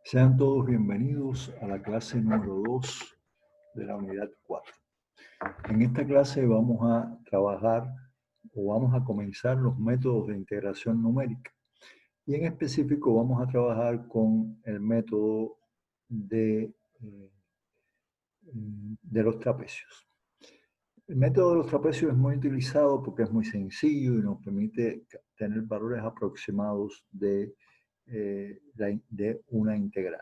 Sean todos bienvenidos a la clase número 2 de la unidad 4. En esta clase vamos a trabajar o vamos a comenzar los métodos de integración numérica. Y en específico vamos a trabajar con el método de los trapecios. El método de los trapecios es muy utilizado porque es muy sencillo y nos permite tener valores aproximados de una integral.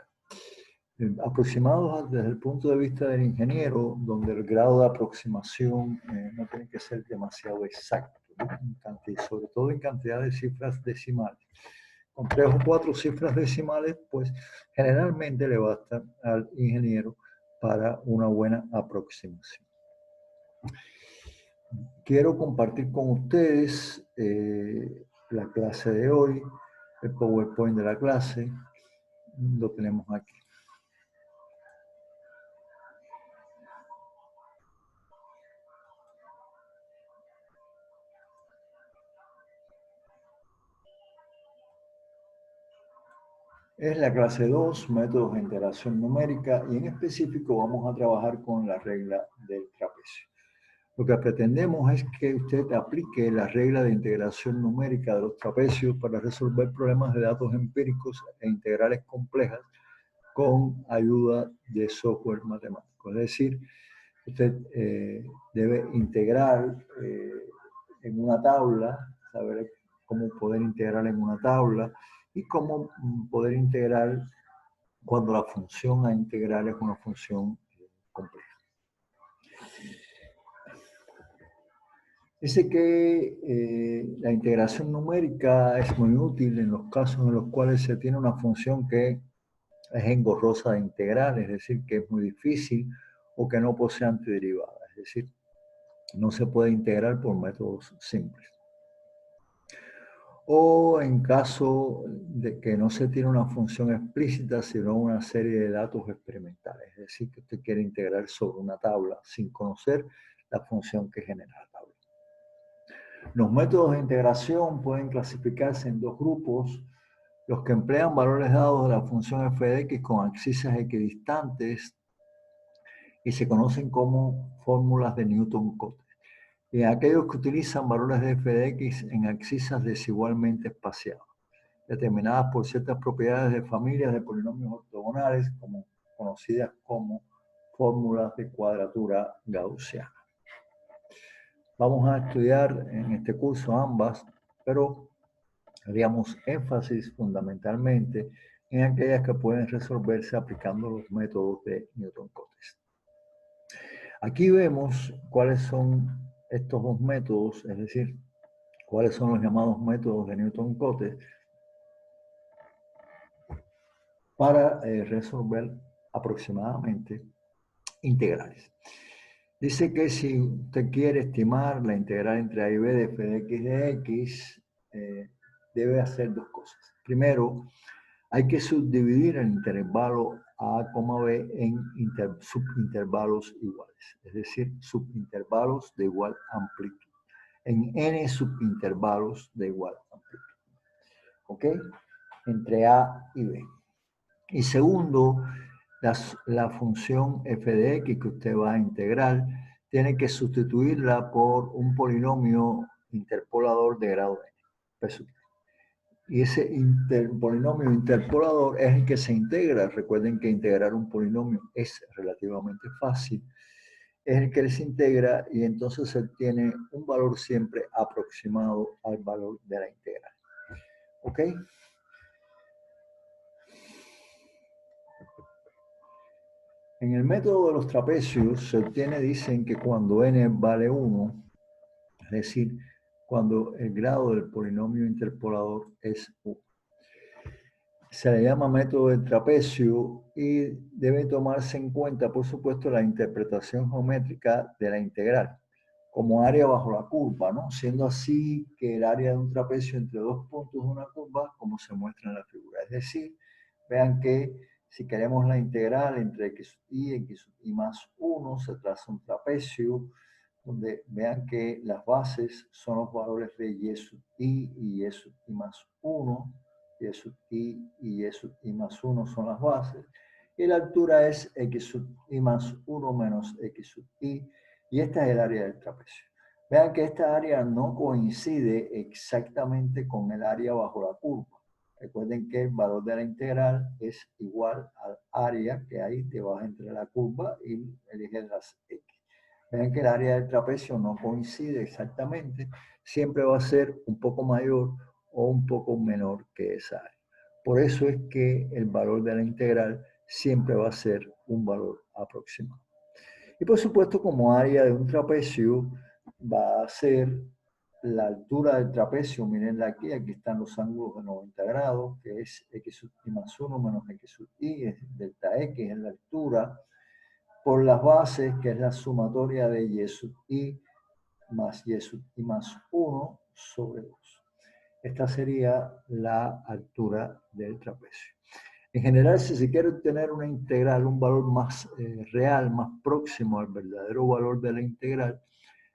Aproximados desde el punto de vista del ingeniero, donde el grado de aproximación no tiene que ser demasiado exacto, ¿no? Sobre todo en cantidad de cifras decimales. Con 3 o 4 cifras decimales, pues generalmente le basta al ingeniero para una buena aproximación. Quiero compartir con ustedes la clase de hoy, el PowerPoint de la clase, lo tenemos aquí. Es la clase 2, métodos de integración numérica, y en específico vamos a trabajar con la regla del trapecio. Lo que pretendemos es que usted aplique la regla de integración numérica de los trapecios para resolver problemas de datos empíricos e integrales complejas con ayuda de software matemático. Es decir, usted debe integrar en una tabla, saber cómo poder integrar en una tabla y cómo poder integrar cuando la función a integrar es una función compleja. Dice que la integración numérica es muy útil en los casos en los cuales se tiene una función que es engorrosa de integrar, es decir, que es muy difícil o que no posee antiderivada, es decir, no se puede integrar por métodos simples. O en caso de que no se tiene una función explícita, sino una serie de datos experimentales, es decir, que usted quiere integrar sobre una tabla sin conocer la función que genera la tabla. Los métodos de integración pueden clasificarse en dos grupos: los que emplean valores dados de la función f de x con abscisas equidistantes y se conocen como fórmulas de Newton-Cotes, y aquellos que utilizan valores de f de x en abscisas desigualmente espaciadas, determinadas por ciertas propiedades de familias de polinomios ortogonales, conocidas como fórmulas de cuadratura gaussiana. Vamos a estudiar en este curso ambas, pero haríamos énfasis fundamentalmente en aquellas que pueden resolverse aplicando los métodos de Newton-Cotes. Aquí vemos cuáles son estos dos métodos, es decir, cuáles son los llamados métodos de Newton-Cotes para resolver aproximadamente integrales. Dice que si usted quiere estimar la integral entre a y b de f de x, debe hacer dos cosas. Primero, hay que subdividir el intervalo a, b en subintervalos iguales, es decir, subintervalos de igual amplitud, en n subintervalos de igual amplitud, ¿ok? Entre a y b. Y segundo, la función f de x que usted va a integrar, tiene que sustituirla por un polinomio interpolador de grado n. Y ese polinomio interpolador es el que se integra. Recuerden que integrar un polinomio es relativamente fácil. Es el que se integra y entonces se tiene un valor siempre aproximado al valor de la integral. ¿Ok? En el método de los trapecios se obtiene, dicen que cuando n vale 1, es decir, cuando el grado del polinomio interpolador es 1. Se le llama método del trapecio y debe tomarse en cuenta, por supuesto, la interpretación geométrica de la integral como área bajo la curva, ¿no? Siendo así que el área de un trapecio entre dos puntos de una curva, como se muestra en la figura. Es decir, vean que si queremos la integral entre x y más 1, se traza un trapecio donde vean que las bases son los valores de y sub i y y sub i más 1, y sub i y y sub i más 1 son las bases. Y la altura es x sub i más 1 menos x sub i. Y esta es el área del trapecio. Vean que esta área no coincide exactamente con el área bajo la curva. Recuerden que el valor de la integral es igual al área que hay debajo entre la curva y el eje de las x. Vean que el área del trapecio no coincide exactamente. Siempre va a ser un poco mayor o un poco menor que esa área. Por eso es que el valor de la integral siempre va a ser un valor aproximado. Y por supuesto, como área de un trapecio, va a ser la altura del trapecio. Mírenla aquí, aquí están los ángulos de 90 grados, que es x sub i más 1 menos x sub i, es delta x, es la altura, por las bases, que es la sumatoria de y sub i más y sub i más 1 sobre 2. Esta sería la altura del trapecio. En general, si se quiere obtener una integral, un valor más real, más próximo al verdadero valor de la integral,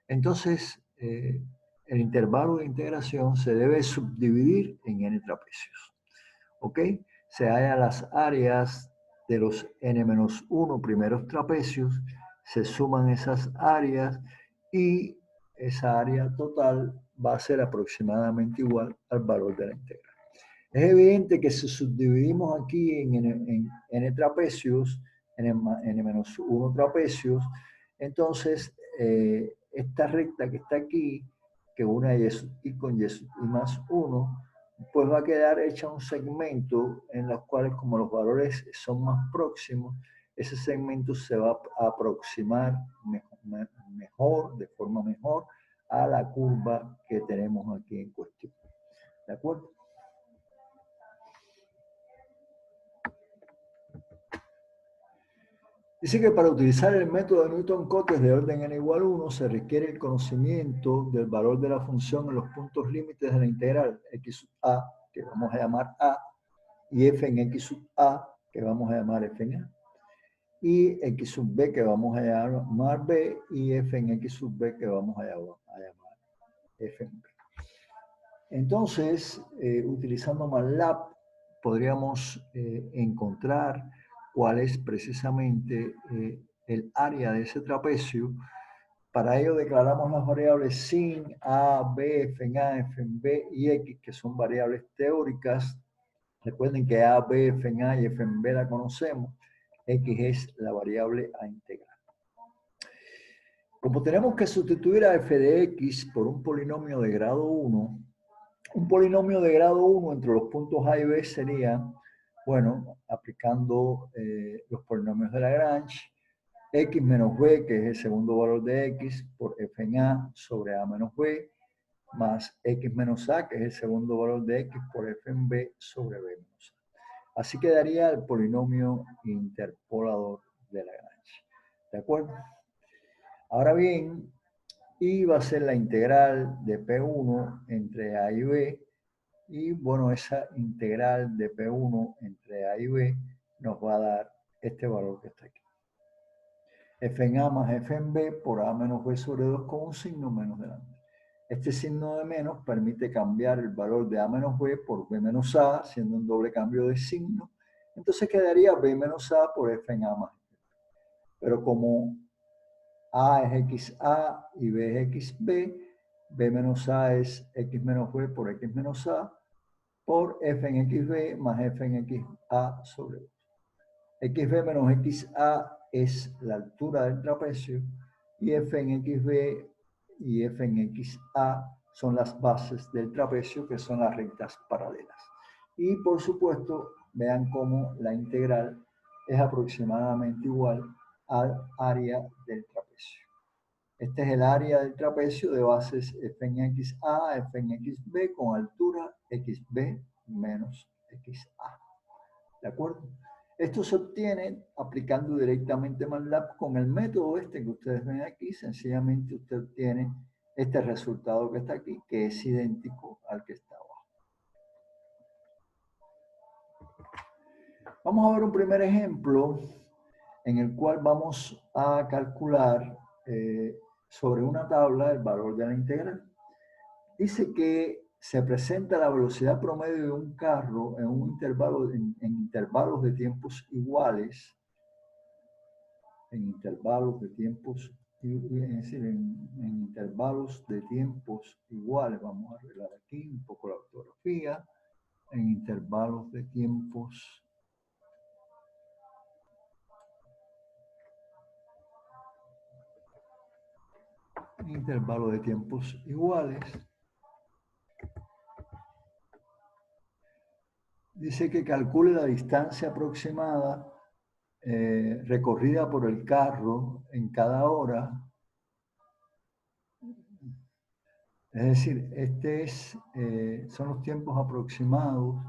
entonces el intervalo de integración se debe subdividir en n trapecios. ¿Ok? Se hallan las áreas de los n-1 primeros trapecios, se suman esas áreas y esa área total va a ser aproximadamente igual al valor de la integral. Es evidente que si subdividimos aquí en n trapecios, n-1 trapecios, entonces esta recta que está aquí, que una y con y más 1, pues va a quedar hecha un segmento en los cuales, como los valores son más próximos, ese segmento se va a aproximar mejor, de forma mejor, a la curva que tenemos aquí en cuestión. ¿De acuerdo? Dice que para utilizar el método de Newton-Cotes de orden n igual 1 se requiere el conocimiento del valor de la función en los puntos límites de la integral x sub a, que vamos a llamar a, y f en x sub a, que vamos a llamar f en a, y x sub b, que vamos a llamar b, y f en x sub b, que vamos a llamar f en b. Entonces, utilizando MATLAB, podríamos encontrar cuál es precisamente el área de ese trapecio. Para ello declaramos las variables sin, a, b, f en a, f en b y x, que son variables teóricas. Recuerden que a, b, f en a y f en b la conocemos. X es la variable a integrar. Como tenemos que sustituir a f de x por un polinomio de grado 1, un polinomio de grado 1 entre los puntos A y B sería, bueno, aplicando los polinomios de Lagrange, x menos b, que es el segundo valor de x, por f en a sobre a menos b, más x menos a, que es el segundo valor de x, por f en b sobre b menos a. Así quedaría el polinomio interpolador de Lagrange. ¿De acuerdo? Ahora bien, y va a ser la integral de P1 entre A y B, y bueno, esa integral de P1 entre A y B nos va a dar este valor que está aquí. F en A más F en B por A menos B sobre 2 con un signo menos delante. Este signo de menos permite cambiar el valor de A menos B por B menos A, siendo un doble cambio de signo. Entonces quedaría B menos A por F en A más F. Pero como A es XA y B es XB, B menos A es X menos B por X menos A, por f en xb más f en xa sobre 2. xb menos xa es la altura del trapecio y f en xb y f en xa son las bases del trapecio, que son las rectas paralelas. Y por supuesto, vean cómo la integral es aproximadamente igual al área del trapecio. Este es el área del trapecio de bases f en xa, f en xb con altura xb menos xa. ¿De acuerdo? Esto se obtiene aplicando directamente MATLAB con el método este que ustedes ven aquí. Sencillamente usted obtiene este resultado que está aquí, que es idéntico al que está abajo. Vamos a ver un primer ejemplo en el cual vamos a calcular sobre una tabla el valor de la integral. Dice que se presenta la velocidad promedio de un carro en un intervalo, en intervalos de tiempos iguales, es decir, en intervalos de tiempos iguales. Vamos a arreglar aquí un poco la ortografía. En intervalos de tiempos iguales. Dice que calcule la distancia aproximada recorrida por el carro en cada hora. Es decir, son los tiempos aproximados.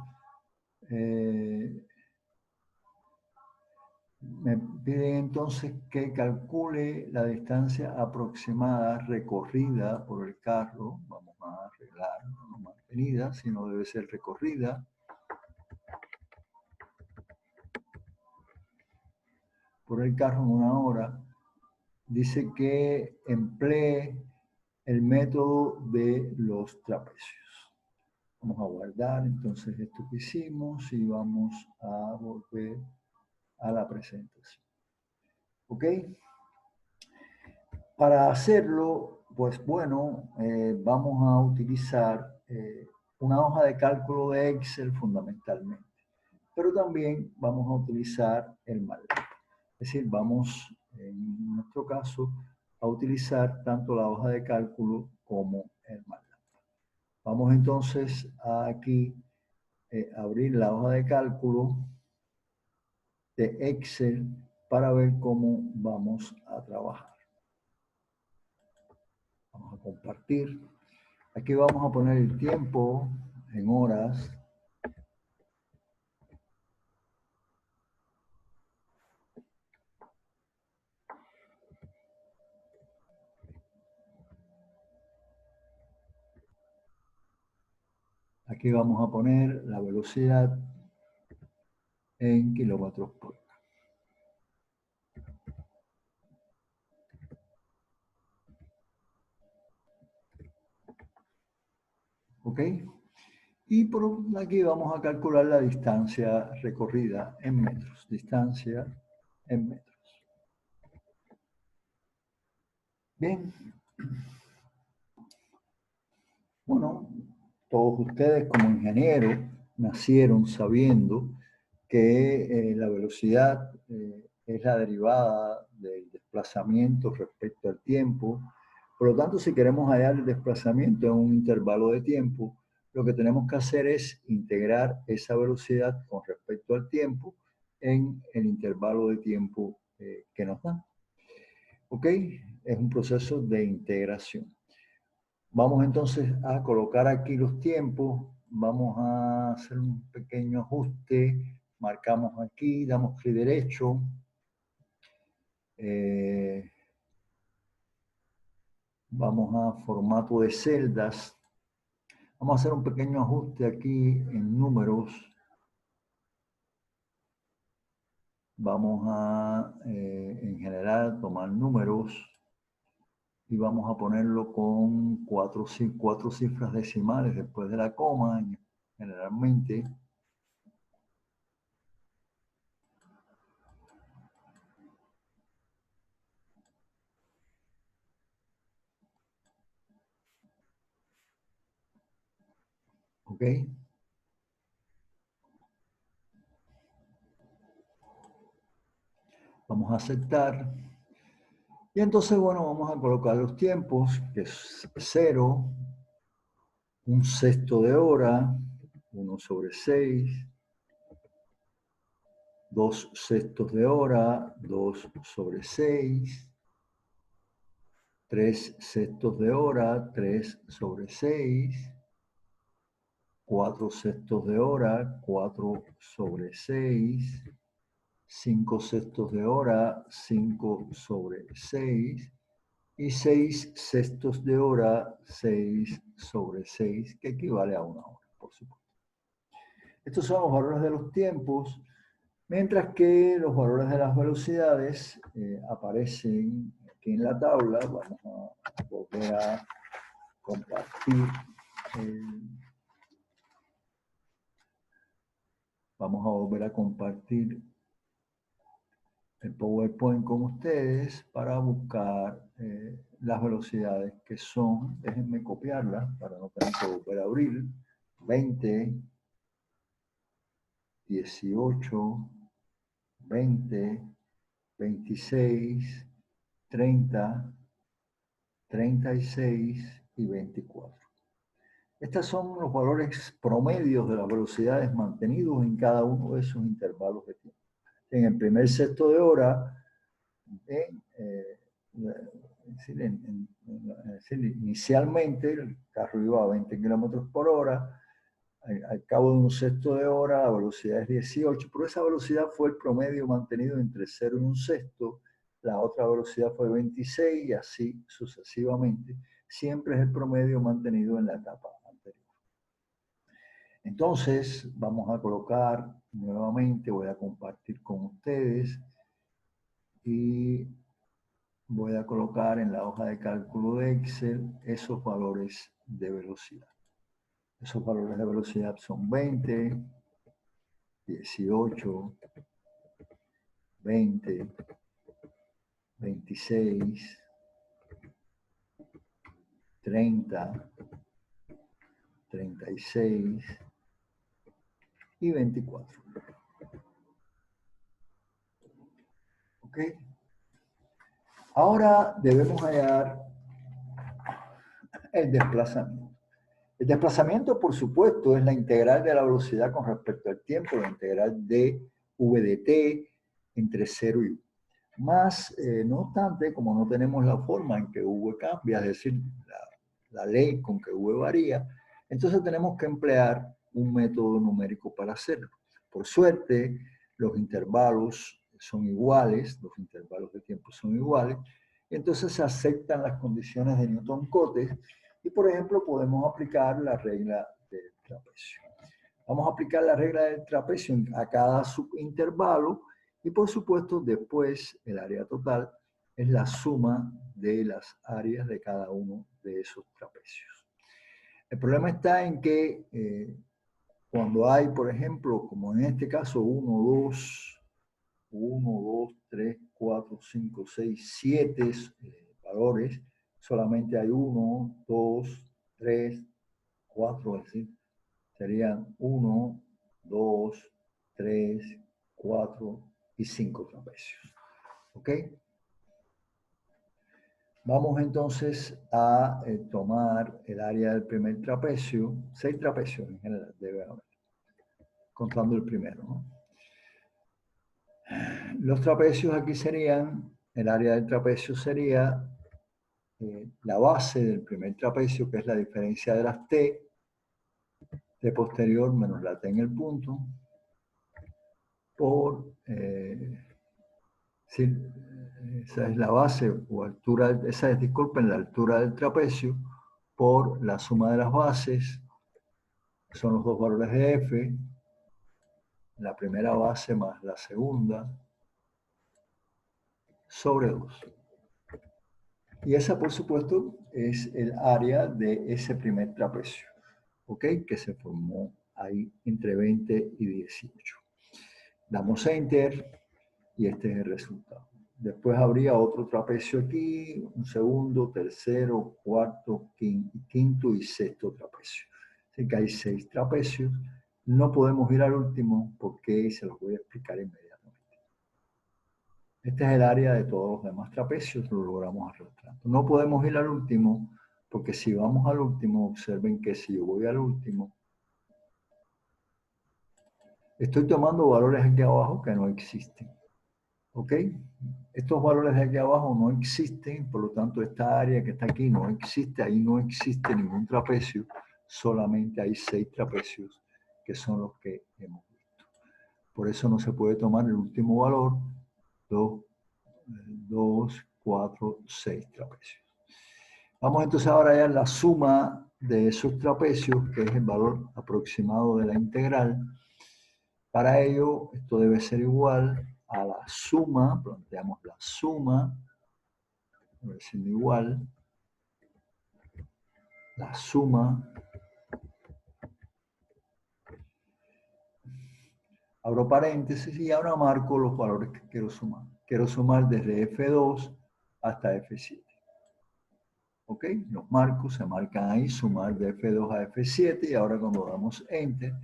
Me piden entonces que calcule la distancia aproximada recorrida por el carro. Vamos a arreglar, no mantenida, sino debe ser recorrida. Por el carro en una hora. Dice que emplee el método de los trapecios. Vamos a guardar entonces esto que hicimos y vamos a volver a la presentación. ¿Ok? Para hacerlo, pues bueno, vamos a utilizar una hoja de cálculo de Excel fundamentalmente, pero también vamos a utilizar el MATLAB. Es decir, vamos, en nuestro caso, a utilizar tanto la hoja de cálculo como el MATLAB. Vamos entonces a aquí abrir la hoja de cálculo de Excel para ver cómo vamos a trabajar. Vamos a compartir. Aquí vamos a poner el tiempo en horas. Aquí vamos a poner la velocidad en kilómetros por hora. ¿Ok? Y por aquí vamos a calcular la distancia recorrida en metros. Distancia en metros. Bien. Bueno, todos ustedes como ingenieros nacieron sabiendo que la velocidad es la derivada del desplazamiento respecto al tiempo. Por lo tanto, si queremos hallar el desplazamiento en un intervalo de tiempo, lo que tenemos que hacer es integrar esa velocidad con respecto al tiempo en el intervalo de tiempo que nos dan. ¿Ok? Es un proceso de integración. Vamos entonces a colocar aquí los tiempos. Vamos a hacer un pequeño ajuste. Marcamos aquí, damos clic derecho. Vamos a formato de celdas. Vamos a hacer un pequeño ajuste aquí en números. Vamos a, en general, tomar números y vamos a ponerlo con cuatro cifras decimales después de la coma, generalmente. ¿Ok? Vamos a aceptar. Y entonces, bueno, vamos a colocar los tiempos, que es 0, 1/6 de hora, 1/6, 2/6 de hora, 2/6, 3/6 de hora, 3/6, 4/6 de hora, 4/6, 5/6 de hora, 5/6, y 6/6 de hora, 6/6, que equivale a una hora, por supuesto. Estos son los valores de los tiempos, mientras que los valores de las velocidades aparecen aquí en la tabla. Vamos a volver a compartir vamos a volver a compartir el PowerPoint con ustedes para buscar las velocidades que son, déjenme copiarlas para no tener que volver a abrir, 20, 18, 20, 26, 30, 36 y 24. Estos son los valores promedios de las velocidades mantenidos en cada uno de esos intervalos de tiempo. En el primer sexto de hora, inicialmente el carro iba a 20 kilómetros por hora, al cabo de un sexto de hora la velocidad es 18, pero esa velocidad fue el promedio mantenido entre 0 y un sexto, la otra velocidad fue 26 y así sucesivamente. Siempre es el promedio mantenido en la etapa anterior. Entonces vamos a colocar nuevamente, voy a compartir con ustedes y voy a colocar en la hoja de cálculo de Excel esos valores de velocidad. Esos valores de velocidad son 20, 18, 20, 26, 30, 36 y 24. ¿Ok? Ahora debemos hallar el desplazamiento. El desplazamiento, por supuesto, es la integral de la velocidad con respecto al tiempo, la integral de v de t entre 0 y 1. Más, no obstante, como no tenemos la forma en que v cambia, es decir, la ley con que v varía, entonces tenemos que emplear un método numérico para hacerlo. Por suerte, los intervalos son iguales, los intervalos de tiempo son iguales, entonces se aceptan las condiciones de Newton-Cotes y, por ejemplo, podemos aplicar la regla del trapecio. Vamos a aplicar la regla del trapecio a cada subintervalo y, por supuesto, después el área total es la suma de las áreas de cada uno de esos trapecios. El problema está en que cuando hay, por ejemplo, como en este caso, 1, 2, 3, 4, 5, 6, 7 valores, solamente hay 1, 2, 3, 4, es decir, serían 1, 2, 3, 4 y 5 trapecios. ¿Ok? Vamos entonces a tomar el área del primer trapecio, 6 trapecios en general, debe haber, contando el primero, ¿no? Los trapecios aquí serían, el área del trapecio sería la base del primer trapecio, que es la diferencia de las t, t posterior menos la t en el punto, por, esa es la base o altura, esa es, disculpen, la altura del trapecio por la suma de las bases, son los dos valores de f, la primera base más la segunda, sobre 2. Y esa, por supuesto, es el área de ese primer trapecio, ¿ok? Que se formó ahí entre 20 y 18. Damos Enter y este es el resultado. Después habría otro trapecio aquí, un segundo, tercero, cuarto, quinto y sexto trapecio. Así que hay 6 trapecios. No podemos ir al último porque se los voy a explicar inmediatamente. Este es el área de todos los demás trapecios, lo logramos arrastrando. No podemos ir al último porque si vamos al último, observen que si yo voy al último, estoy tomando valores aquí abajo que no existen. ¿Ok? Estos valores de aquí abajo no existen, por lo tanto esta área que está aquí no existe, ahí no existe ningún trapecio, solamente hay 6 trapecios que son los que hemos visto. Por eso no se puede tomar el último valor, 2, 4, 6 trapecios. Vamos entonces ahora a hallar la suma de esos trapecios, que es el valor aproximado de la integral. Para ello, esto debe ser igual a la suma, planteamos la suma, debe ser igual, la suma Abro paréntesis y ahora marco los valores que quiero sumar. Quiero sumar desde F2 hasta F7. ¿Ok? Los marcos se marcan ahí, sumar de F2 a F7, y ahora cuando damos Enter,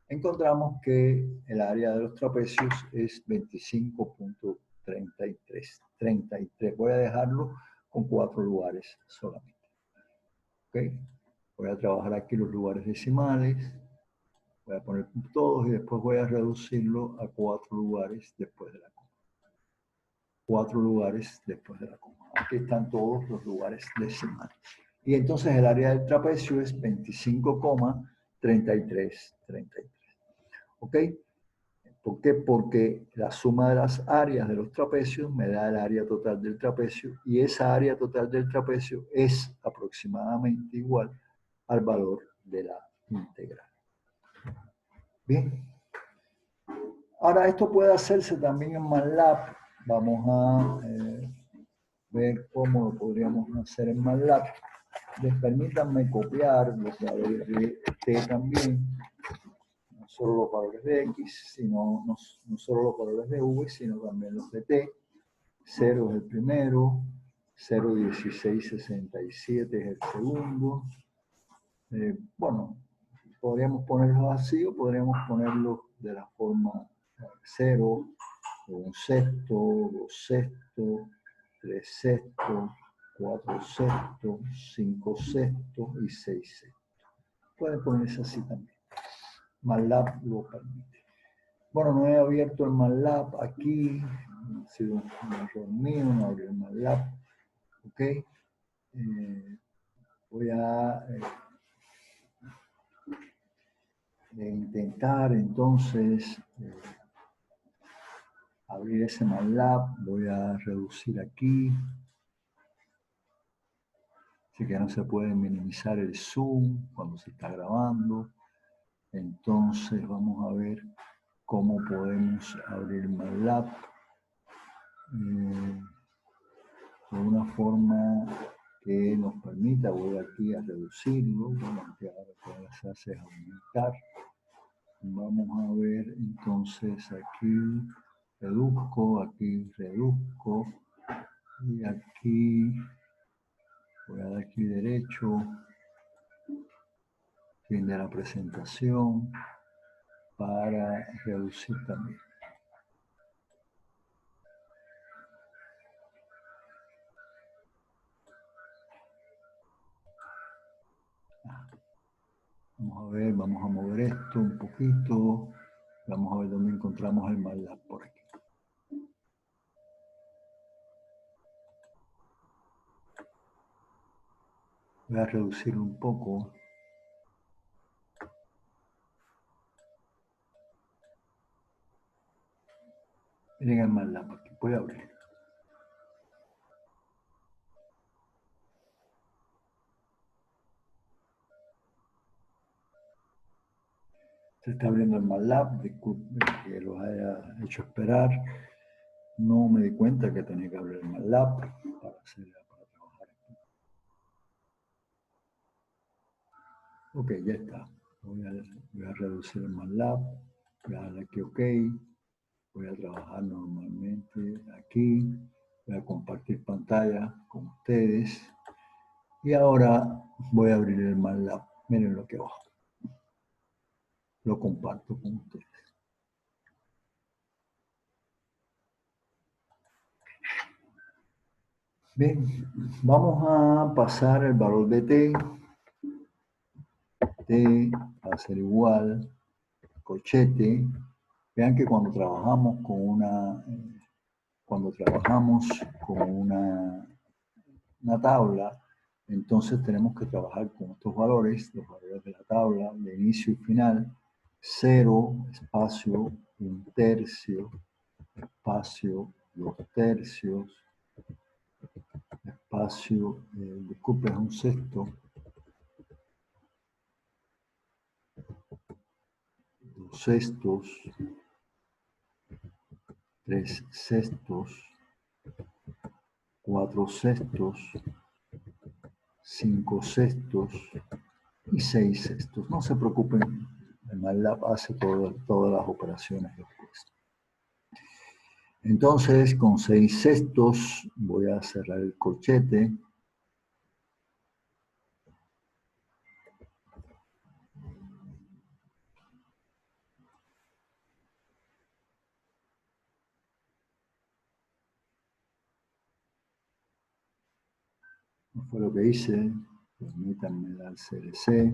encontramos que el área de los trapecios es 25.33. 33. Voy a dejarlo con 4 lugares solamente. ¿Ok? Voy a trabajar aquí los lugares decimales. Voy a poner todos y después voy a reducirlo a 4 lugares después de la coma. 4 lugares después de la coma. Aquí están todos los lugares decimales. Y entonces el área del trapecio es 25,33. ¿Ok? ¿Por qué? Porque la suma de las áreas de los trapecios me da el área total del trapecio, y esa área total del trapecio es aproximadamente igual al valor de la integral. Bien. Ahora, esto puede hacerse también en MATLAB. Vamos a ver cómo lo podríamos hacer en MATLAB. Permítanme copiar los valores de t también, no solo los valores de x, sino no solo los valores de v, sino también los de t. 0 es el primero, 0,1667 es el segundo. Bueno, podríamos ponerlos así o podríamos ponerlos de la forma 0, un sexto, 2 sextos, 3 sextos, 4 sextos, 5 sextos y 6 sextos. Puede ponerse así también. MATLAB lo permite. Bueno, no he abierto el MATLAB aquí. Ha sido un error mío, no abrí el MATLAB. Ok. Voy a intentar entonces abrir ese MATLAB. Voy a reducir aquí. Así que no se puede minimizar el zoom cuando se está grabando. Entonces vamos a ver cómo podemos abrir MATLAB de una forma que nos permita. Voy aquí a reducirlo. Bueno, que ahora lo que se hace es aumentar. Vamos a ver entonces aquí reduzco, y aquí voy a dar clic derecho, fin de la presentación, para reducir también. Vamos a ver, vamos a mover esto un poquito. Vamos a ver dónde encontramos el MATLAB por aquí. Voy a reducir un poco. Miren el MATLAB aquí, voy a abrir. Se está abriendo el MATLAB, disculpen que los haya hecho esperar. No me di cuenta que tenía que abrir el MATLAB para trabajar aquí. Ok, ya está. Voy a reducir el MATLAB. Voy a darle aquí OK. Voy a trabajar normalmente aquí. Voy a compartir pantalla con ustedes. Y ahora voy a abrir el MATLAB. Miren lo que bajo. Lo comparto con ustedes. Bien, vamos a pasar el valor de t. T va a ser igual, corchete. Vean que cuando trabajamos con una tabla, entonces tenemos que trabajar con estos valores, los valores de la tabla, de inicio y final. 0, espacio, 1/3, espacio, 2/3, espacio, disculpen, 1/6, 2/6, 3/6, 4/6, 5/6 y 6/6. No se preocupen El MATLAB hace todas las operaciones después. Entonces, con 6/6 voy a cerrar el corchete. No fue lo que hice. Permítanme dar CLC.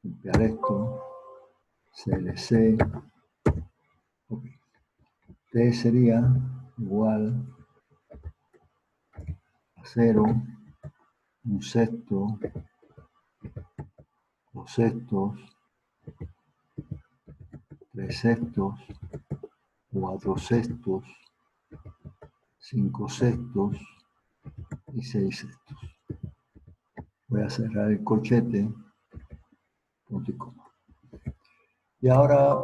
Limpiar esto. CLC. Ok. T sería igual a 0, 1/6, 2/6, 3/6, 4/6, 5/6 y 6/6. Voy a cerrar el corchete, punto y coma. Y ahora,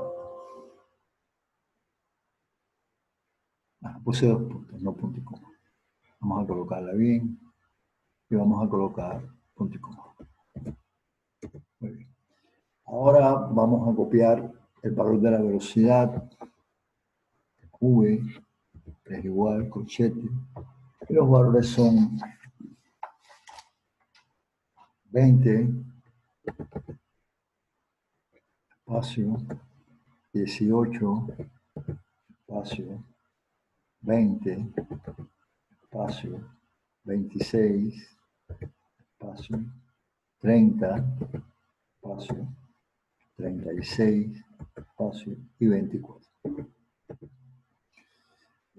puse 2 puntos, no punto y coma. Vamos a colocarla bien y vamos a colocar punto y coma. Muy bien. Ahora vamos a copiar el valor de la velocidad. V es igual, corchete. Y los valores son 20, espacio, 18, espacio, 20, espacio, 26, espacio, 30, espacio, 36, espacio y 24.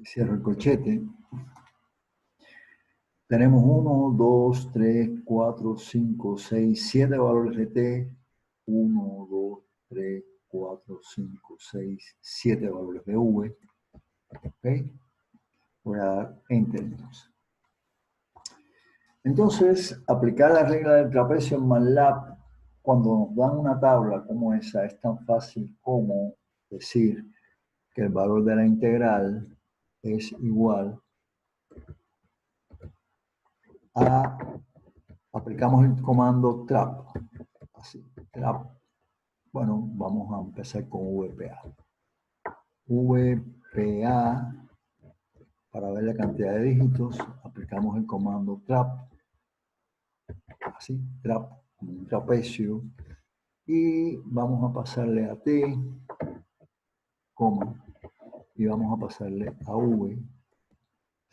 Cierro el corchete. Tenemos 1, 2, 3, 4, 5, 6, 7 valores de T. 1, 2, 3, 4, 5, 6, 7 valores de V. ¿Okay? Voy a dar Enter entonces. Entonces, aplicar la regla del trapecio en MATLAB cuando nos dan una tabla como esa es tan fácil como decir que el valor de la integral es igual a, aplicamos el comando trap, así, trap. Bueno, vamos a empezar con VPA. VPA, para ver la cantidad de dígitos, aplicamos el comando trap, así, trap, como un trapecio, y vamos a pasarle a T, coma, y vamos a pasarle a V,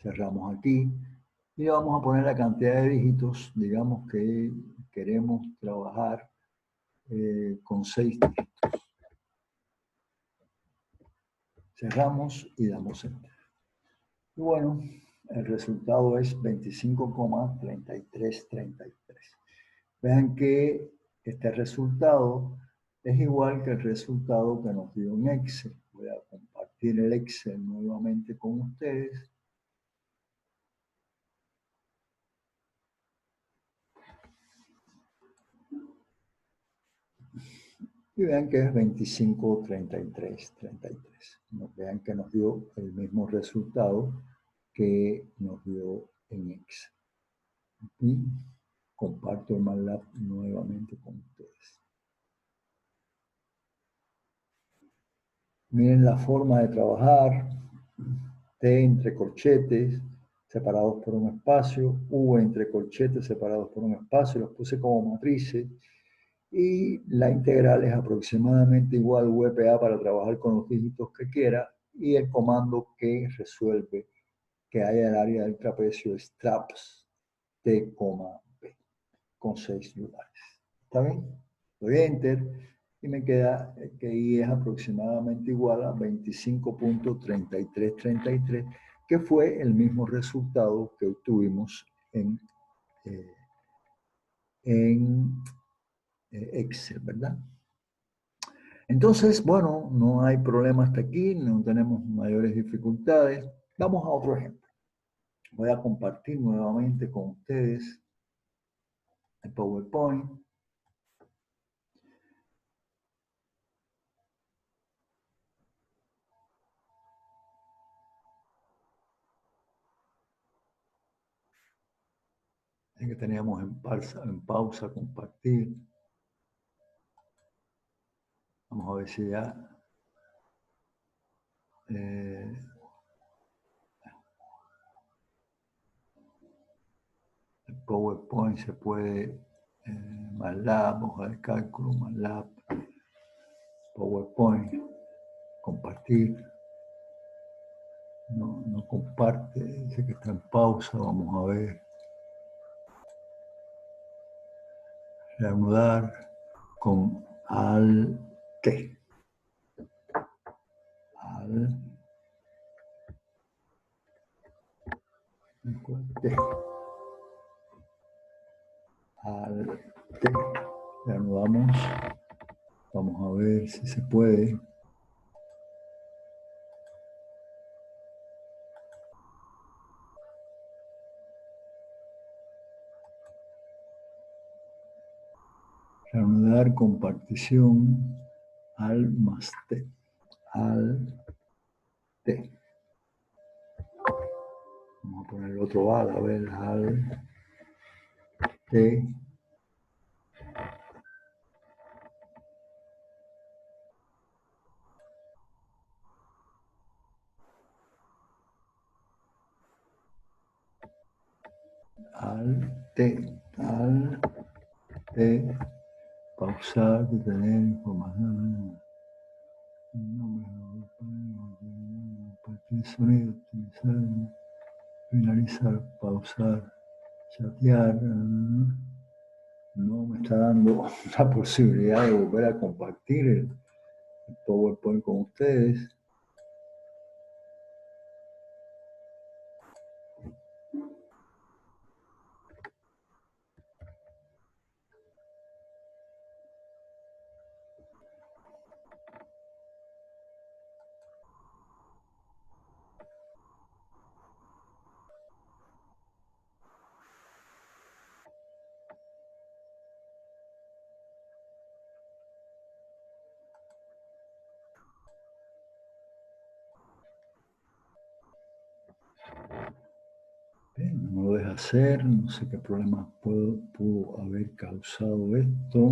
cerramos aquí, y vamos a poner la cantidad de dígitos, digamos que queremos trabajar con 6 dígitos. Cerramos y damos Enter. Y bueno, el resultado es 25,3333. Vean que este resultado es igual que el resultado que nos dio en Excel. Voy a compartir el Excel nuevamente con ustedes. Y vean que es 25,3333. Vean que nos dio el mismo resultado que nos dio en Excel. Y comparto el MATLAB nuevamente con ustedes. Miren la forma de trabajar. T entre corchetes separados por un espacio, V entre corchetes separados por un espacio, los puse como matrices, y la integral es aproximadamente igual a VPA para trabajar con los dígitos que quiera, y el comando que resuelve que haya el área del trapecio es traps T, B, con 6 lugares. ¿Está bien? Doy Enter y me queda que I es aproximadamente igual a 25,3333, que fue el mismo resultado que obtuvimos en Excel, ¿verdad? Entonces, bueno, no hay problema hasta aquí, no tenemos mayores dificultades. Vamos a otro ejemplo. Voy a compartir nuevamente con ustedes el PowerPoint. Que teníamos en pausa compartir. Vamos a ver si ya el PowerPoint se puede, MATLAB, hoja de cálculo, MATLAB, PowerPoint, compartir. No comparte, dice que está en pausa, vamos a ver. Reanudar con Alt. Alt. Alt. Reanudamos. Vamos a ver si se puede. Reanudar compartición al más T. Al T. Vamos a poner el otro al, a ver, al T. Al T. Al T. Pausar, detener información. Compartir sonido, optimizar, finalizar, pausar, chatear. No me está dando la posibilidad de volver a compartir el PowerPoint con ustedes. Bien, no lo deja hacer, no sé qué problema pudo haber causado esto.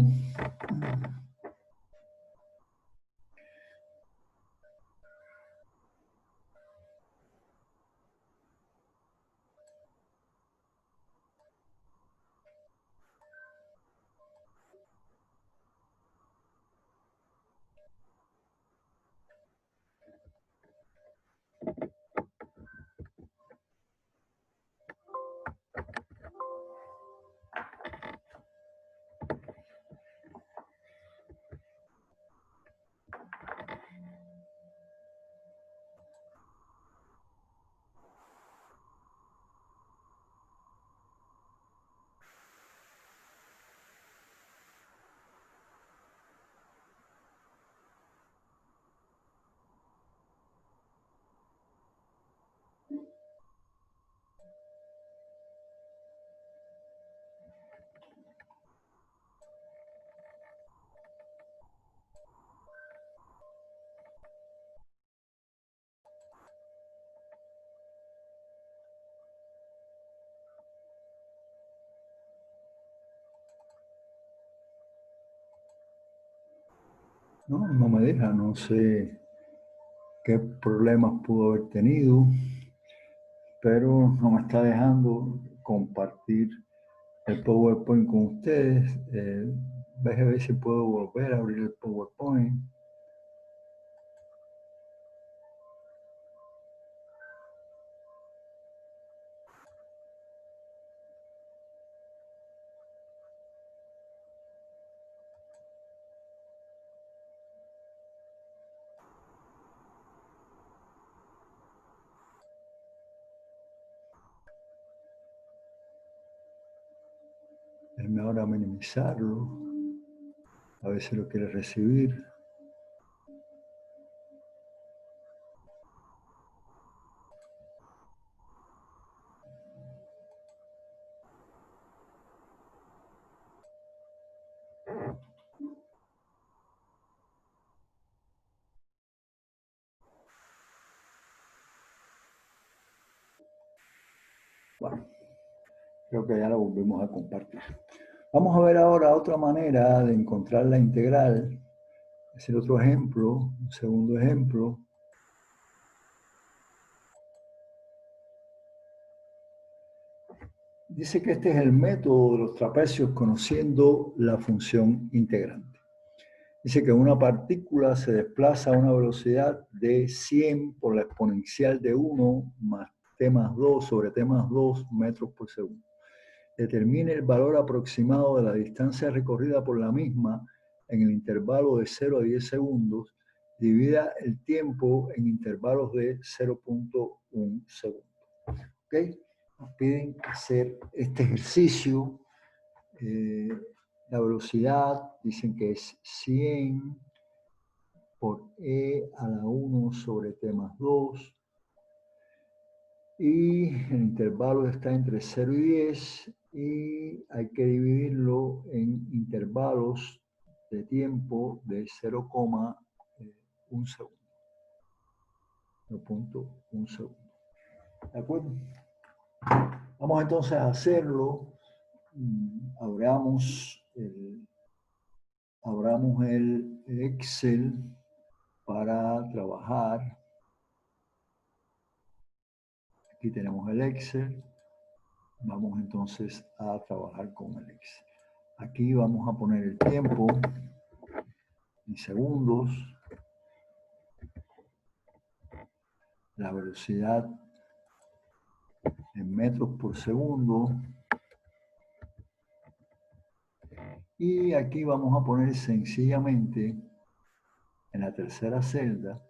No me deja, no sé qué problemas pudo haber tenido, pero no me está dejando compartir el PowerPoint con ustedes. Deje ver si puedo volver a abrir el PowerPoint. Déjenme ahora minimizarlo, a ver si lo quiere recibir. Bueno, creo que ya lo volvimos a compartir. Vamos a ver ahora otra manera de encontrar la integral Es el otro ejemplo, un segundo ejemplo. Dice que este es el método de los trapecios conociendo la función integrante. Dice que una partícula se desplaza a una velocidad de 100 por la exponencial de 1 más t más 2 sobre t más 2 metros por segundo. Determine el valor aproximado de la distancia recorrida por la misma en el intervalo de 0 a 10 segundos. Divida el tiempo en intervalos de 0.1 segundo. ¿Okay? Nos piden hacer este ejercicio. La velocidad dicen que es 100 por e a la 1 sobre t más 2. Y el intervalo está entre 0 y 10 y hay que dividirlo en intervalos de tiempo de 0,1 segundo. 0.1 segundo. ¿De acuerdo? Vamos entonces a hacerlo. Abramos el Excel para trabajar. Aquí tenemos el Excel. Vamos entonces a trabajar con el Excel. Aquí vamos a poner el tiempo en segundos, la velocidad en metros por segundo, y aquí vamos a poner sencillamente en la tercera celda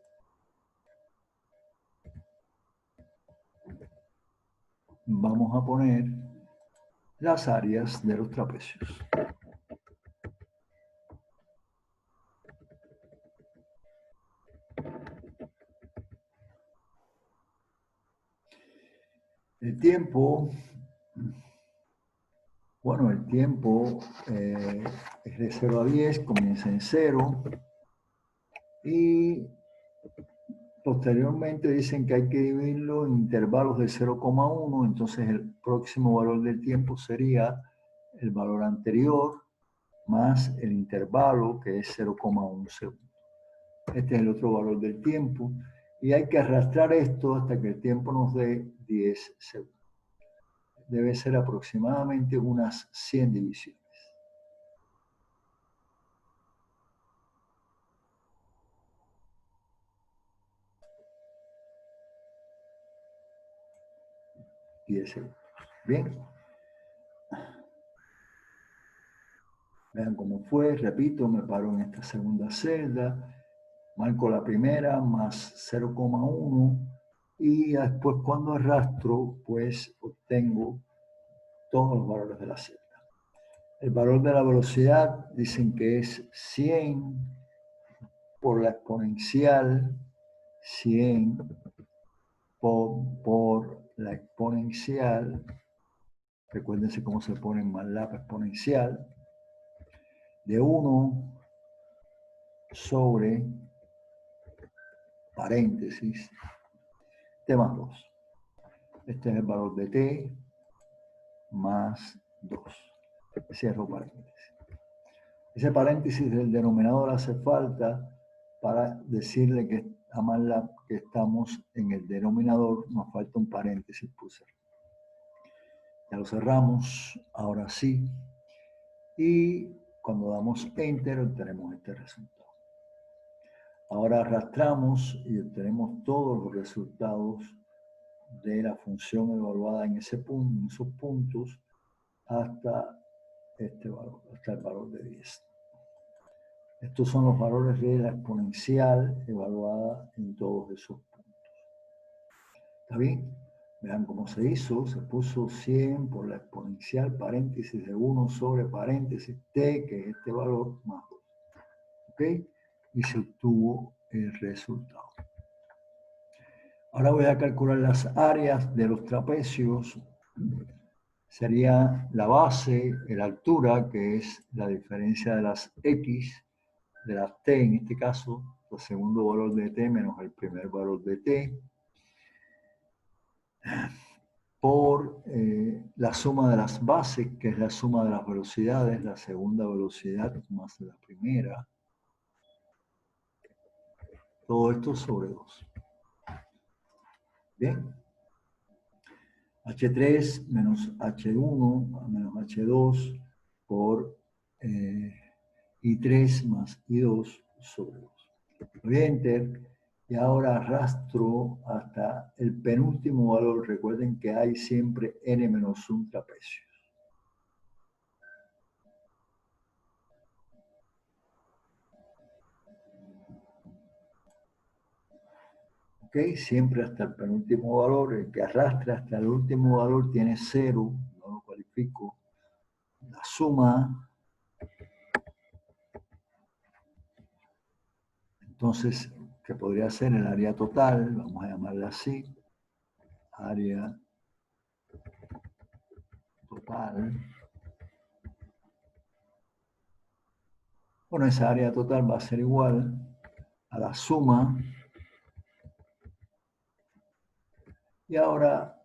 vamos a poner las áreas de los trapecios. El tiempo, bueno, el tiempo es de 0 a 10, comienza en 0 y posteriormente dicen que hay que dividirlo en intervalos de 0,1, entonces el próximo valor del tiempo sería el valor anterior más el intervalo que es 0,1 segundo. Este es el otro valor del tiempo y hay que arrastrar esto hasta que el tiempo nos dé 10 segundos. Debe ser aproximadamente unas 100 divisiones. Bien. Vean cómo fue. Repito, me paro en esta segunda celda. Marco la primera más 0,1 y después cuando arrastro, pues obtengo todos los valores de la celda. El valor de la velocidad dicen que es 100 por la exponencial, 100 por la exponencial. Recuérdense cómo se pone en MATLAB exponencial. De 1 sobre paréntesis t más 2. Este es el valor de t más 2. Cierro paréntesis. Ese paréntesis del denominador hace falta para decirle que a MATLAB que estamos en el denominador, nos falta un paréntesis por cerrar. Ya lo cerramos, ahora sí. Y cuando damos Enter obtenemos este resultado. Ahora arrastramos y obtenemos todos los resultados de la función evaluada en ese punto, en esos puntos, hasta este valor, hasta el valor de 10. Estos son los valores de la exponencial evaluada en todos esos puntos. ¿Está bien? Vean cómo se hizo. Se puso 100 por la exponencial, paréntesis de 1 sobre paréntesis t, que es este valor, más 2. ¿Ok? Y se obtuvo el resultado. Ahora voy a calcular las áreas de los trapecios. Sería la base, la altura, que es la diferencia de las x, de las t en este caso, el segundo valor de t menos el primer valor de t, por la suma de las bases, que es la suma de las velocidades, la segunda velocidad más la primera, Todo esto sobre 2. Bien. H3 menos H1 menos H2 por I3 más I2 sobre 2. Doy Enter y ahora arrastro hasta el penúltimo valor. Recuerden que hay siempre n-1 trapecios. ¿Ok? Siempre hasta el penúltimo valor. El que arrastra hasta el último valor tiene 0. No lo cualifico. La suma. Entonces, ¿qué podría ser el área total? Vamos a llamarla así. Área total. Bueno, esa área total va a ser igual a la suma. Y ahora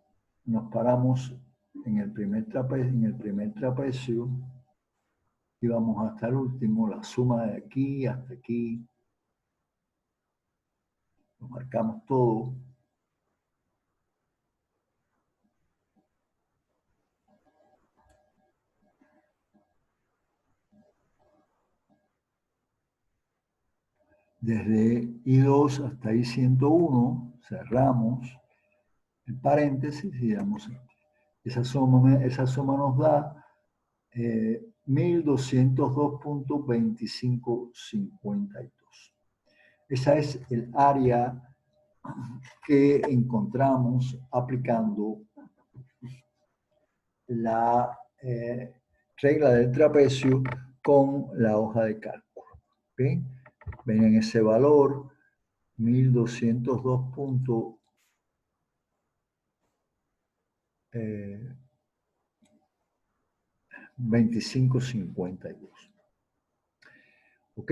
nos paramos en el primer trapecio, y vamos hasta el último, la suma de aquí hasta aquí. Lo marcamos todo. Desde I2 hasta I101, cerramos el paréntesis y damos esa suma nos da 1202.2552. Esa es el área que encontramos aplicando la regla del trapecio con la hoja de cálculo. ¿Okay? Ven en ese valor 1202.2552. ¿Ok?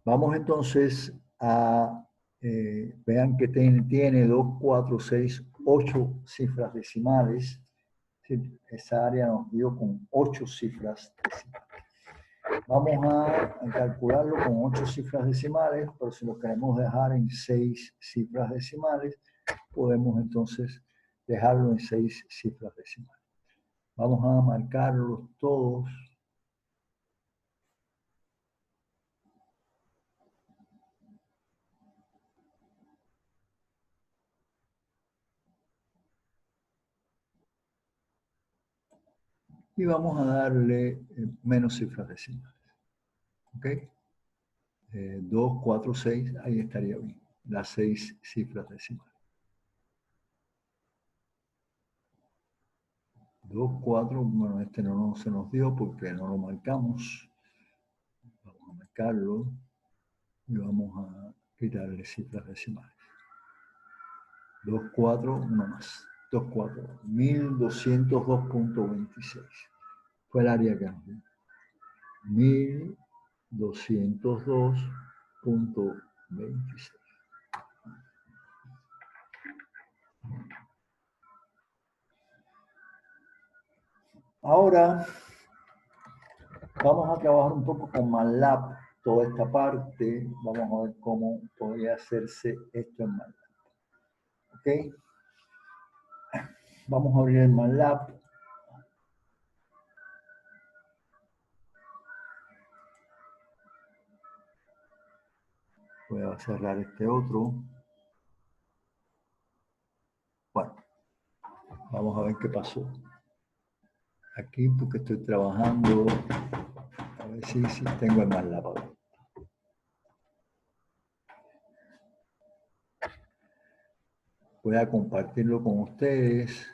Vamos entonces a, vean que tiene 2, 4, 6, 8 cifras decimales. Esa área nos dio con 8 cifras decimales. Vamos a calcularlo con 8 cifras decimales, pero si lo queremos dejar en 6 cifras decimales, podemos entonces dejarlo en 6 cifras decimales. Vamos a marcarlos todos. Y vamos a darle menos cifras decimales. ¿Ok? 2, 4, 6, ahí estaría bien. Las 6 cifras decimales. 2, 4, bueno, este no se nos dio porque no lo marcamos. Vamos a marcarlo y vamos a quitarle cifras decimales. 2, 4, uno más. 2, 4, 1202.26. Fue el área que nos dio. 1202.26. Ahora vamos a trabajar un poco con MATLAB toda esta parte. Vamos a ver cómo podría hacerse esto en MATLAB. ¿Ok? Vamos a abrir el MATLAB. Voy a cerrar este otro. Bueno, vamos a ver qué pasó. Aquí porque estoy trabajando. A ver si tengo el MATLAB. Voy a compartirlo con ustedes.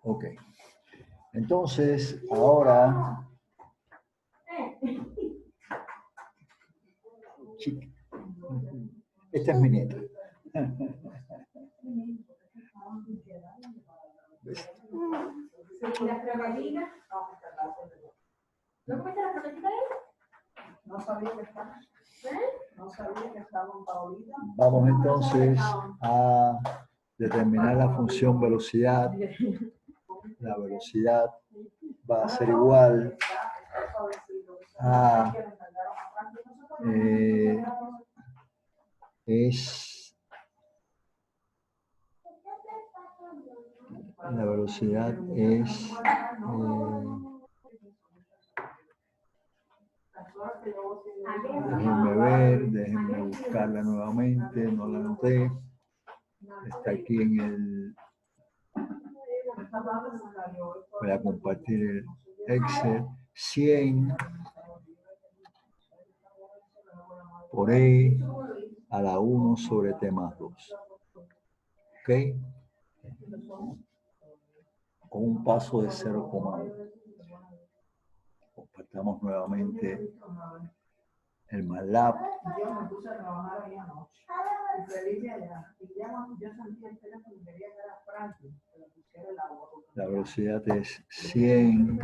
Ok. Entonces, ahora... Esta es mi nieta. ¿Ves? ¿Las crematinas? ¿No comiste las crematinas? No sabía que estaban. No sabía que estaban, Paulita. Vamos entonces a determinar la función velocidad. La velocidad va a ser igual a es la velocidad es déjenme buscarla nuevamente, no la anoté, está aquí en el, voy a compartir el Excel, 100 por E a la 1 sobre T más 2, ¿ok? Con un paso de 0,1. Compartamos nuevamente el MATLAB. Yo me puse a trabajar ahí anoche. Y feliz de allá. Y ya yo sentí el teléfono y quería que era Franklin, que le pusiera el agua. La velocidad es 100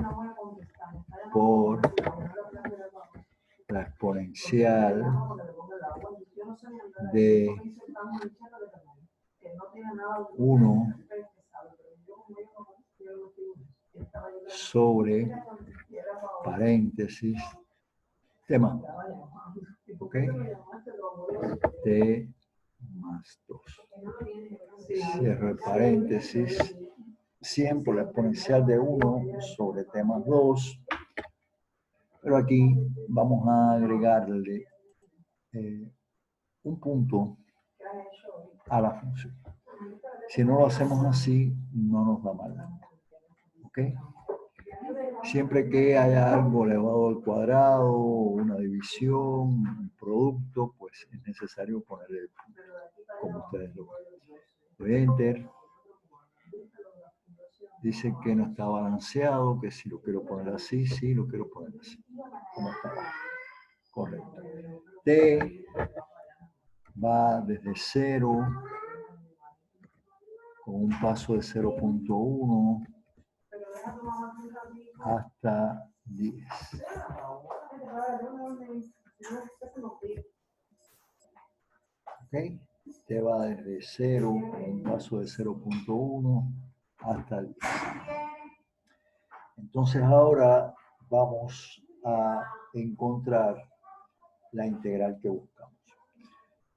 por la exponencial de 1 sobre paréntesis tema, ¿ok? T más 2. Cierro el paréntesis. 100 por la exponencial de 1 sobre T más 2. Pero aquí vamos a agregarle un punto a la función. Si no lo hacemos así, no nos da mal. ¿Ok? Siempre que haya algo elevado al cuadrado, una división, un producto, pues es necesario ponerle el punto, como ustedes lo ven. Doy Enter. Dice que no está balanceado, que si lo quiero poner así, sí, lo quiero poner así. ¿Cómo está? Correcto. T va desde 0 con un paso de 0.1 hasta 10. ¿Ok? Te va desde 0 con un paso de 0.1 hasta 10. Entonces ahora vamos a encontrar la integral que buscamos.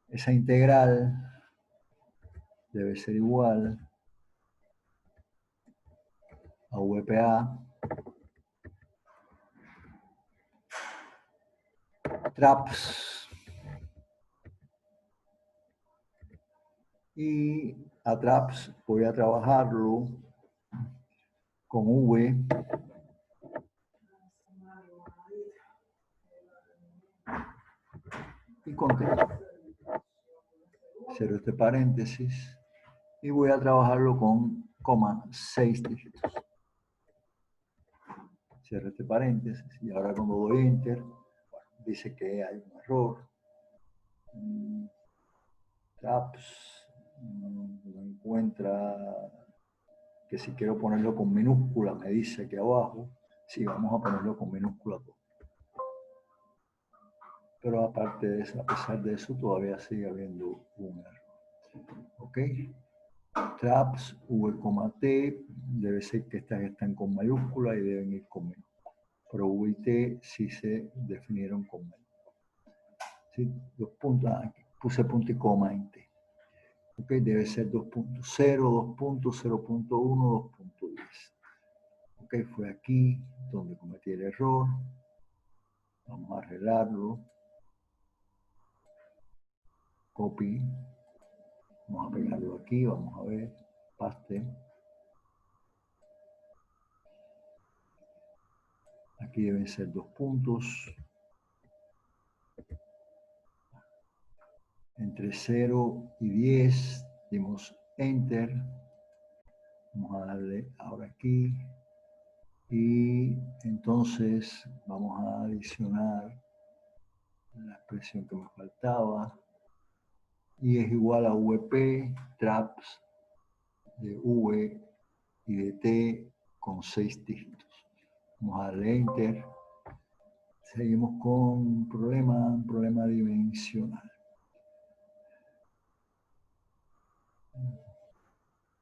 Esa integral debe ser igual a VPA TRAPS, y a TRAPS voy a trabajarlo con V y con T. Cierro este paréntesis y voy a trabajarlo con coma 6 dígitos. Cierro este paréntesis y ahora cuando doy Enter, bueno, dice que hay un error. TRAPS no encuentra que si quiero ponerlo con minúscula me dice aquí abajo. Sí, vamos a ponerlo con minúscula todo. Pero aparte de eso, a pesar de eso, todavía sigue habiendo un error. ¿Ok? TRAPS, V, T, debe ser que estas están con mayúscula y deben ir con minúscula. Pero V y T sí se definieron con mayúscula. ¿Sí? Dos puntos, aquí puse punto y coma en T. ¿Ok? Debe ser 2.0, 2.0.1, 2.10. ¿Ok? Fue aquí donde cometí el error. Vamos a arreglarlo. Copy. Vamos a pegarlo aquí, vamos a ver. Paste. Aquí deben ser 2 puntos. Entre 0 y 10 dimos Enter. Vamos a darle ahora aquí. Y entonces vamos a adicionar la expresión que me faltaba. Y es igual a VP, TRAPS de V y de T con 6 dígitos. Vamos a darle Enter. Seguimos con un problema dimensional.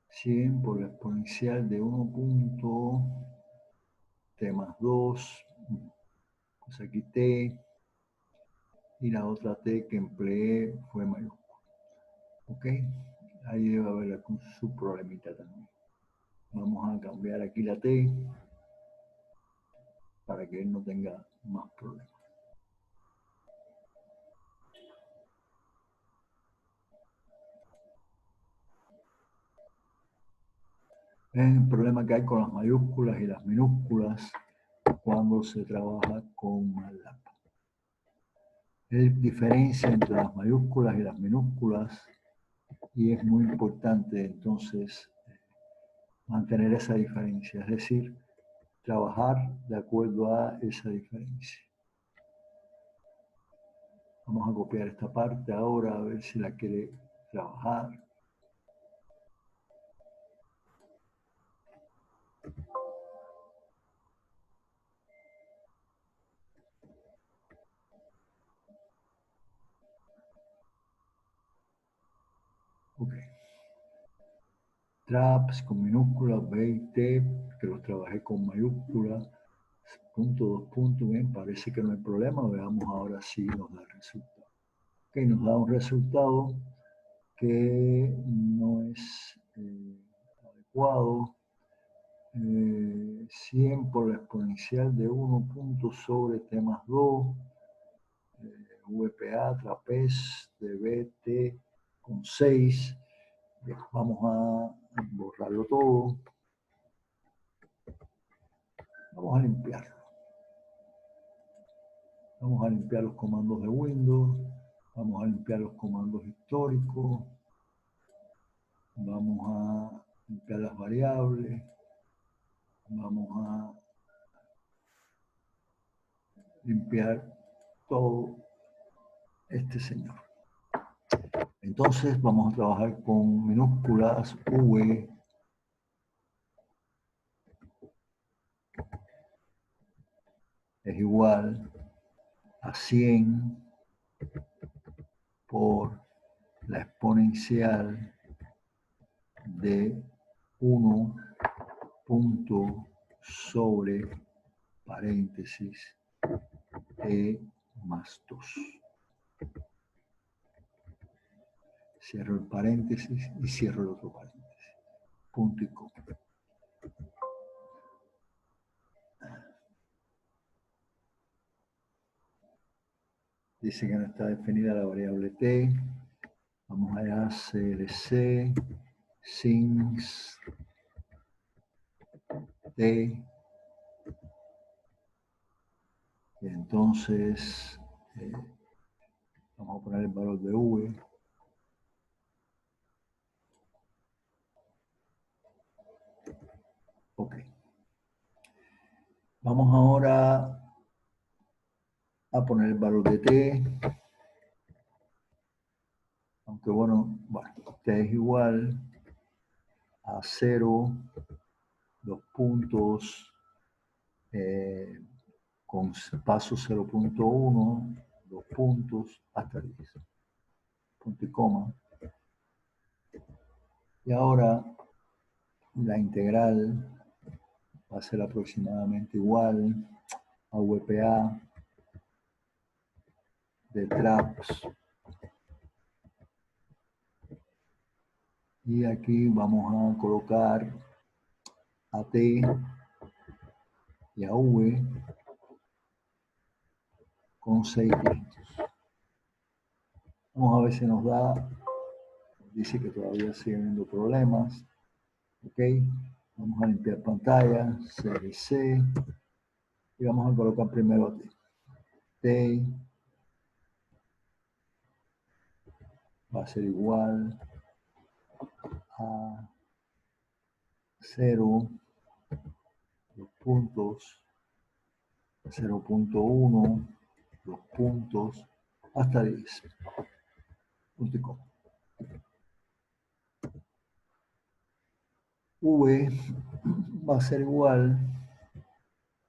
100 por la exponencial de 1 punto T más 2, pues aquí T, y la otra T que empleé fue mayúscula. ¿Ok? Ahí debe haber su problemita también. Vamos a cambiar aquí la T para que él no tenga más problemas. Es el problema que hay con las mayúsculas y las minúsculas cuando se trabaja con MATLAB. Es diferencia entre las mayúsculas y las minúsculas y es muy importante entonces mantener esa diferencia, es decir, trabajar de acuerdo a esa diferencia. Vamos a copiar esta parte ahora a ver si la quiere trabajar. Ok. Traps con minúsculas, B y T, que los trabajé con mayúsculas, punto, dos puntos, bien, parece que no hay problema, veamos ahora si nos da el resultado. Ok, nos da un resultado que no es adecuado. 100 por la exponencial de 1 punto sobre T más 2, VPA, trapez de BT con 6. Bien, vamos a borrarlo todo. Vamos a limpiarlo. Vamos a limpiar los comandos de Windows. Vamos a limpiar los comandos históricos. Vamos a limpiar las variables. Vamos a limpiar todo este señor. Entonces vamos a trabajar con minúsculas V es igual a 100 por la exponencial de 1 punto sobre paréntesis E más 2. Cierro el paréntesis y cierro el otro paréntesis. Punto y coma. Dice que no está definida la variable t. Vamos allá a clc, since t. Y entonces vamos a poner el valor de v. Ok. Vamos ahora a poner el valor de t. Aunque bueno, t es igual a 0, 2 puntos, con paso 0.1, 2 puntos, hasta 10. Punto y coma. Y ahora la integral va a ser aproximadamente igual a VPA de traps. Y aquí vamos a colocar a t y a v con 6 dígitos. Vamos a ver si nos da. Dice que todavía sigue habiendo problemas. Ok. Vamos a limpiar pantalla. CRC. Y vamos a colocar primero a t. T va a ser igual a 0, 2 puntos, 0.1, 2 puntos, hasta 10. Punto y coma. V va a ser igual,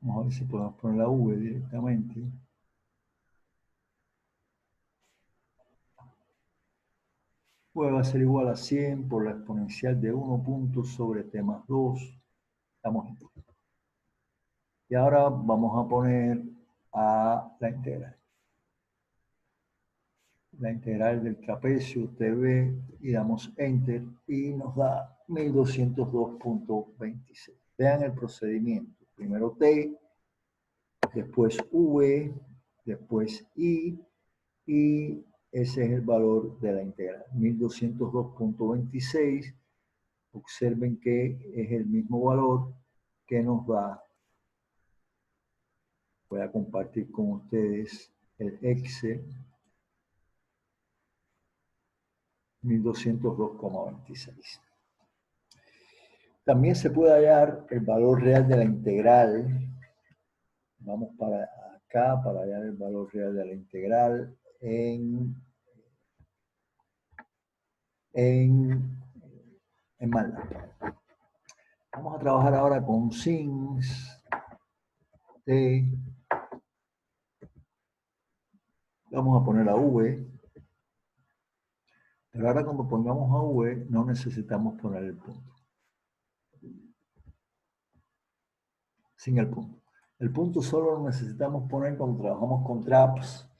vamos a ver si podemos poner la V directamente. V va a ser igual a 100 por la exponencial de 1 punto sobre T más 2. Estamos en. Y ahora vamos a poner a la integral. la integral del trapecio TV y damos Enter y nos da 1202.26. Vean el procedimiento. Primero T, después V, después I y ese es el valor de la integral. 1202.26. Observen que es el mismo valor que nos da. Voy a compartir con ustedes el Excel. 1202,26. También se puede hallar el valor real de la integral. Vamos para acá para hallar el valor real de la integral en MATLAB. Vamos a trabajar ahora con sins t. Vamos a poner a v. Pero ahora cuando pongamos a v no necesitamos poner el punto. Sin el punto. El punto solo lo necesitamos poner cuando trabajamos con traps,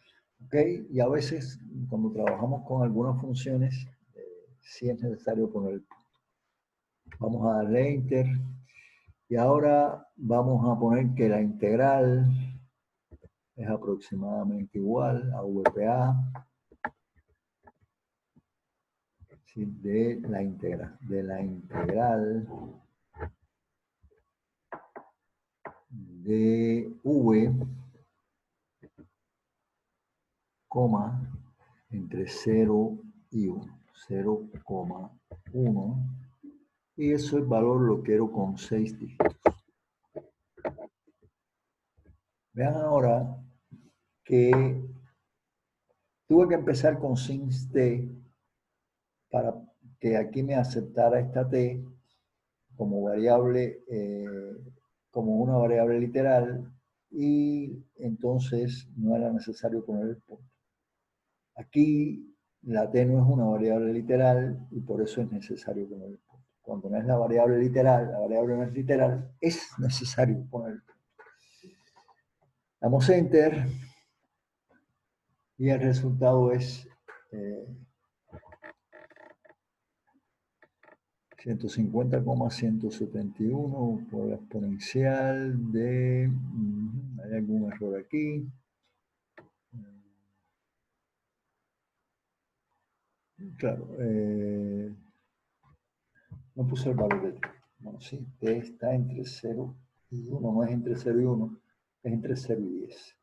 ¿ok? Y a veces cuando trabajamos con algunas funciones, sí es necesario poner el punto. Vamos a darle Enter. Y ahora vamos a poner que la integral es aproximadamente igual a VPA, ¿sí? de la integral de V, entre 0 y 1, 0,1, y eso el valor lo quiero con 6 dígitos. Vean ahora que tuve que empezar con sins t para que aquí me aceptara esta t como variable, como una variable literal, y entonces no era necesario poner el punto. Aquí la t no es una variable literal y por eso es necesario poner el punto. Cuando no es la variable literal, la variable no es literal, es necesario poner el punto. Damos Enter y el resultado es 150,171 por la exponencial de... hay algún error aquí. Claro, no puse el valor de t. Bueno, sí, t está entre 0 y 1, no es entre 0 y 1, es entre 0 y 10.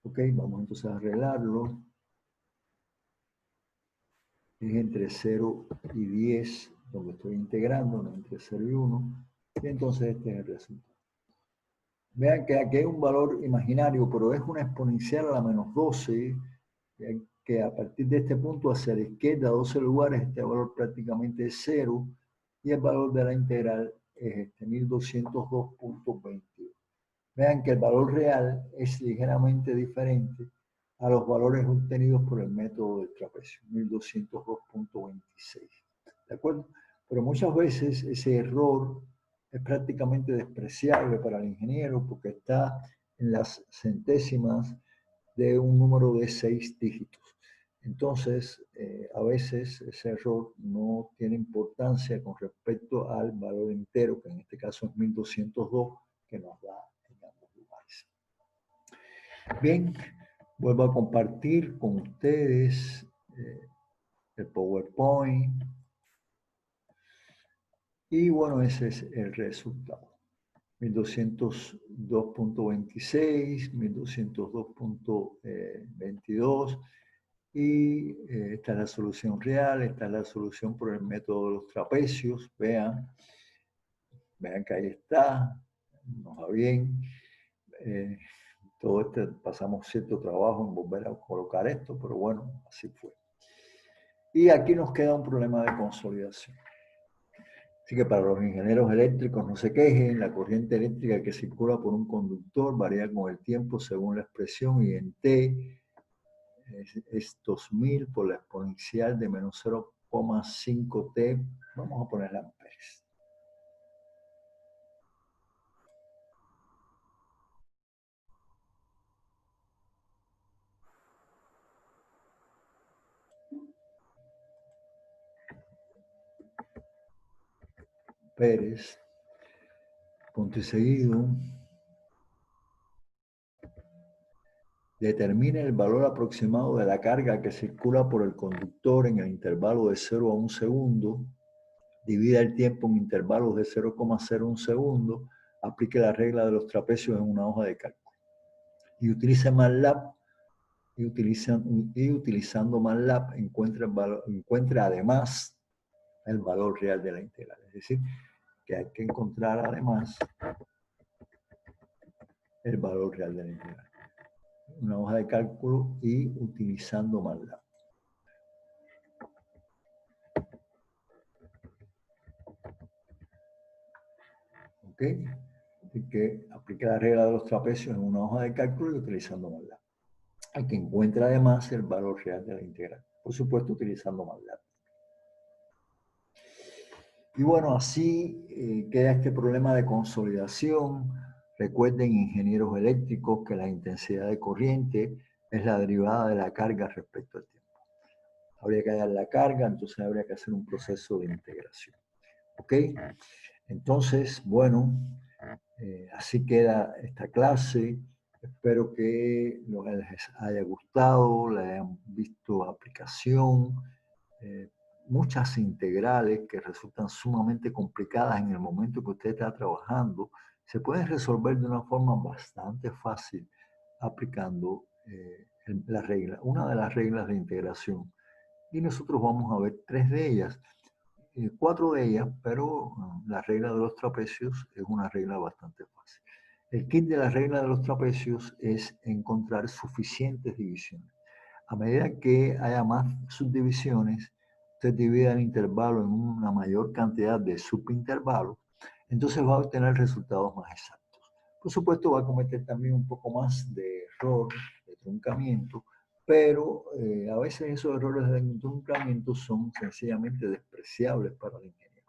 Ok, vamos entonces a arreglarlo. Es entre 0 y 10 donde estoy integrando, no entre 0 y 1. Y entonces este es el resultado. Vean que aquí hay un valor imaginario, pero es una exponencial a la menos 12, que a partir de este punto hacia la izquierda, 12 lugares, este valor prácticamente es 0, y el valor de la integral es este, 1202.22. Vean que el valor real es ligeramente diferente a los valores obtenidos por el método del trapecio, 1202.26. ¿De acuerdo? Pero muchas veces ese error es prácticamente despreciable para el ingeniero porque está en las centésimas de un número de 6 dígitos. Entonces, a veces ese error no tiene importancia con respecto al valor entero, que en este caso es 1202, que nos da en ambos lugares. Bien, vuelvo a compartir con ustedes el PowerPoint. Y bueno, ese es el resultado. 1202.26, 1202.22 y esta es la solución real, esta es la solución por el método de los trapecios. Vean que ahí está, nos va bien. Todo este pasamos cierto trabajo en volver a colocar esto, pero bueno, así fue. Y aquí nos queda un problema de consolidación. Así que para los ingenieros eléctricos no se quejen, la corriente eléctrica que circula por un conductor varía con el tiempo según la expresión y en T es 2000 por la exponencial de menos 0,5 T. Vamos a poner amperes. Pérez. Punto y seguido. Determine el valor aproximado de la carga que circula por el conductor en el intervalo de 0 a 1 segundo. Divida el tiempo en intervalos de 0,01 segundo. Aplique la regla de los trapecios en una hoja de cálculo. Y utilice MATLAB. Y utilizando MATLAB encuentra además el valor real de la integral. Es decir, que hay que encontrar además el valor real de la integral. Una hoja de cálculo y utilizando MATLAB. ¿Ok? Así que aplique la regla de los trapecios en una hoja de cálculo y utilizando MATLAB. Hay que encuentra además el valor real de la integral. Por supuesto, utilizando MATLAB. Y bueno, así queda este problema de consolidación. Recuerden, ingenieros eléctricos, que la intensidad de corriente es la derivada de la carga respecto al tiempo. Habría que hallar la carga, entonces habría que hacer un proceso de integración. ¿Ok? Entonces, bueno, así queda esta clase. Espero que les haya gustado, le hayan visto aplicación. Muchas integrales que resultan sumamente complicadas en el momento que usted está trabajando, se pueden resolver de una forma bastante fácil aplicando una de las reglas de integración. Y nosotros vamos a ver 3 de ellas, 4 de ellas, pero la regla de los trapecios es una regla bastante fácil. El kit de la regla de los trapecios es encontrar suficientes divisiones. A medida que haya más subdivisiones, usted divide el intervalo en una mayor cantidad de subintervalos, entonces va a obtener resultados más exactos. Por supuesto, va a cometer también un poco más de error, de truncamiento, pero a veces esos errores de truncamiento son sencillamente despreciables para el ingeniero.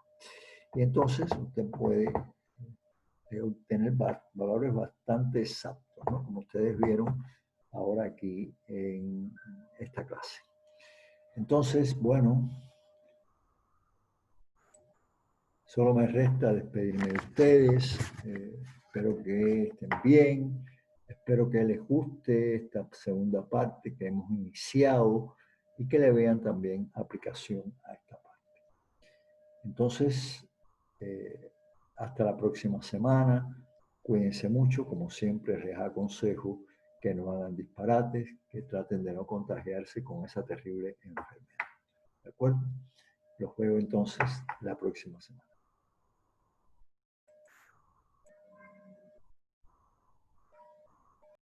Y entonces usted puede obtener valores bastante exactos, ¿no? Como ustedes vieron ahora aquí en esta clase. Entonces, bueno, solo me resta despedirme de ustedes. Espero que estén bien. Espero que les guste esta segunda parte que hemos iniciado y que le vean también aplicación a esta parte. Entonces, hasta la próxima semana. Cuídense mucho. Como siempre, les aconsejo que no hagan disparates, que traten de no contagiarse con esa terrible enfermedad. ¿De acuerdo? Los veo entonces la próxima semana.